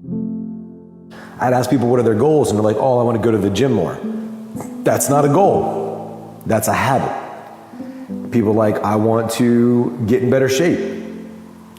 I'd ask people what are their goals, and they're like, oh, I want to go to the gym more. That's not a goal. That's a habit. People like, I want to get in better shape.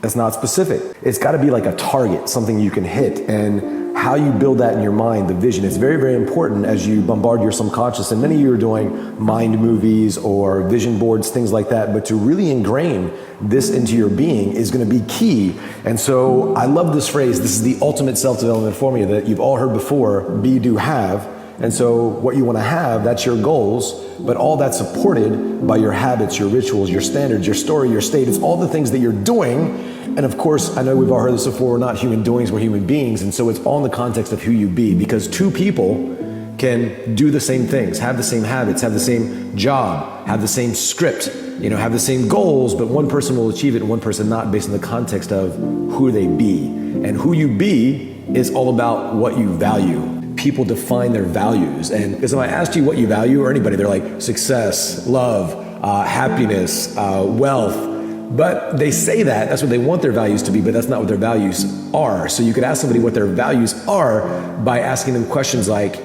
That's not specific. It's got to be like a target, something you can hit. And how you build that in your mind, the vision, it's very, very important as you bombard your subconscious. And many of you are doing mind movies or vision boards, things like that. But to really ingrain this into your being is going to be key. And so I love this phrase. This is the ultimate self-development formula that you've all heard before: be, do, have. And so what you want to have, that's your goals, but all that's supported by your habits, your rituals, your standards, your story, your state. It's all the things that you're doing. And of course, I know we've all heard this before, we're not human doings, we're human beings. And so it's all in the context of who you be, because two people can do the same things, have the same habits, have the same job, have the same script, have the same goals, but one person will achieve it and one person not, based on the context of who they be. And who you be is all about what you value. People define their values. And because if I asked you what you value, or anybody, they're like success, love, happiness, wealth. But they say that's what they want their values to be, but that's not what their values are. So you could ask somebody what their values are by asking them questions like,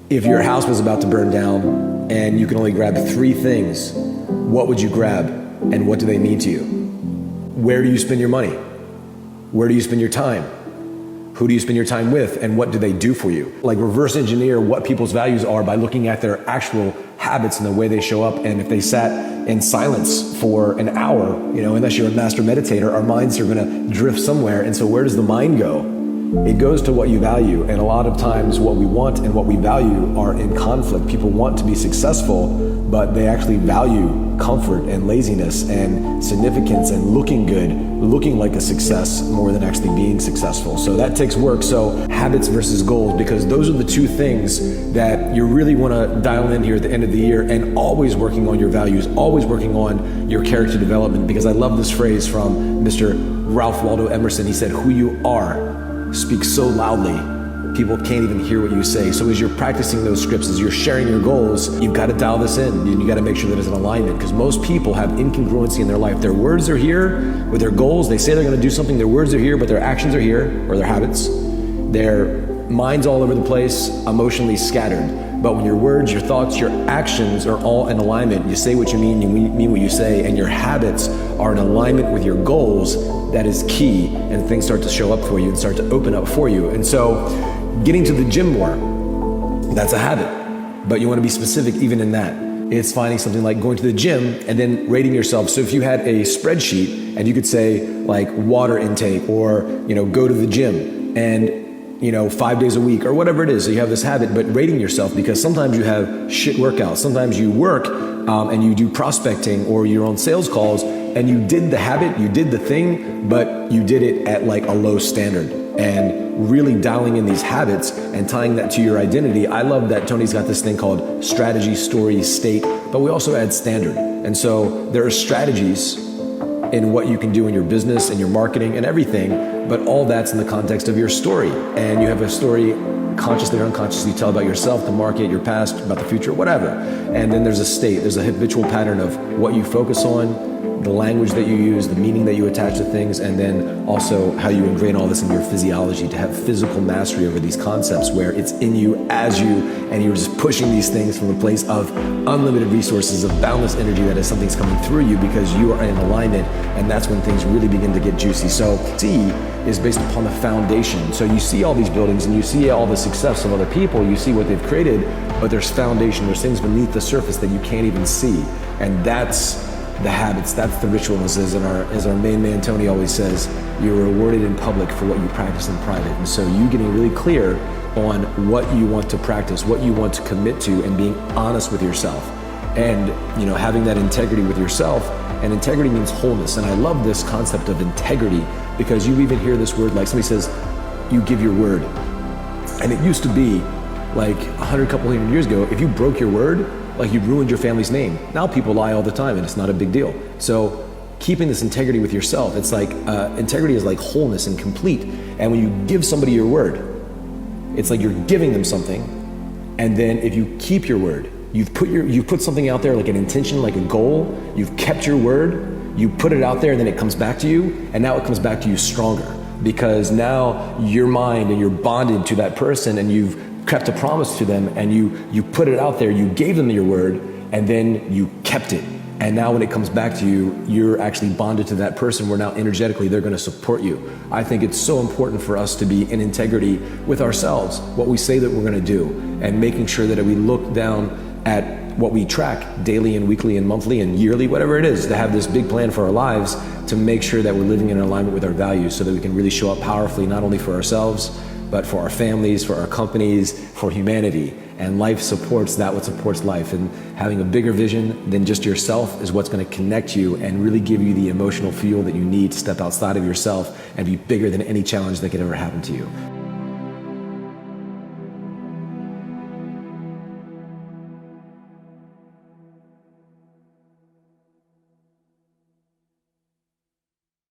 if your house was about to burn down and you can only grab 3 things, what would you grab and what do they mean to you? Where do you spend your money? Where do you spend your time? Who do you spend your time with, and what do they do for you? Like, reverse engineer what people's values are by looking at their actual habits and the way they show up. And if they sat in silence for an hour, unless you're a master meditator, our minds are gonna drift somewhere. And so where does the mind go? It goes to what you value. And a lot of times what we want and what we value are in conflict. People want to be successful, but they actually value comfort and laziness and significance and looking good, looking like a success more than actually being successful. So that takes work. So habits versus goals, because those are the two things that you really want to dial in here at the end of the year, and always working on your values, always working on your character development. Because I love this phrase from Mr. Ralph Waldo Emerson. He said, who you are speaks so loudly, people can't even hear what you say. So as you're practicing those scripts, as you're sharing your goals, you've got to dial this in, and you got to make sure that it's in alignment, because most people have incongruency in their life. Their words are here with their goals. They say they're going to do something. Their words are here, but their actions are here, or their habits. Their mind's all over the place, emotionally scattered. But when your words, your thoughts, your actions are all in alignment, you say what you mean what you say, and your habits are in alignment with your goals, that is key, and things start to show up for you and start to open up for you. And so getting to the gym more, that's a habit, but you want to be specific even in that. It's finding something like going to the gym and then rating yourself. So if you had a spreadsheet and you could say like water intake, or go to the gym and 5 days a week or whatever it is. So you have this habit, but rating yourself, because sometimes you have shit workouts. Sometimes you work and you do prospecting or you're on sales calls and you did the habit, you did the thing, but you did it at like a low standard. And really dialing in these habits and tying that to your identity. I love that Tony's got this thing called strategy, story, state, but we also add standard. And so there are strategies in what you can do in your business and your marketing and everything, but all that's in the context of your story. And you have a story, consciously or unconsciously, you tell about yourself, the market, your past, about the future, whatever. And then there's a state, there's a habitual pattern of what you focus on, the language that you use, the meaning that you attach to things, and then also how you ingrain all this in your physiology to have physical mastery over these concepts, where it's in you, as you, and you're just pushing these things from a place of unlimited resources, of boundless energy, that is something's coming through you because you are in alignment, and that's when things really begin to get juicy. So C is based upon the foundation. So you see all these buildings and you see all the success of other people, you see what they've created, but there's foundation, there's things beneath the surface that you can't even see. And that's the habits, that's the rituals, as our main man Tony always says, you're rewarded in public for what you practice in private. And so you getting really clear on what you want to practice, what you want to commit to, and being honest with yourself. And having that integrity with yourself. And integrity means wholeness. And I love this concept of integrity, because you even hear this word, like somebody says, you give your word. And it used to be like 100 years ago, if you broke your word, like you ruined your family's name. Now people lie all the time and it's not a big deal. So keeping this integrity with yourself, it's like, integrity is like wholeness and complete. And when you give somebody your word, it's like you're giving them something. And then if you keep your word, you've put something out there, like an intention, like a goal, you've kept your word, you put it out there, and then it comes back to you, and now it comes back to you stronger. because now your mind and you're bonded to that person, and you've kept a promise to them, and you put it out there, you gave them your word, and then you kept it. And now when it comes back to you, you're actually bonded to that person, where now energetically they're gonna support you. I think it's so important for us to be in integrity with ourselves, what we say that we're gonna do, and making sure that we look down at what we track daily and weekly and monthly and yearly, whatever it is, to have this big plan for our lives, to make sure that we're living in alignment with our values, so that we can really show up powerfully, not only for ourselves, but for our families, for our companies, for humanity. And life supports that what supports life. And having a bigger vision than just yourself is what's gonna connect you and really give you the emotional fuel that you need to step outside of yourself and be bigger than any challenge that could ever happen to you.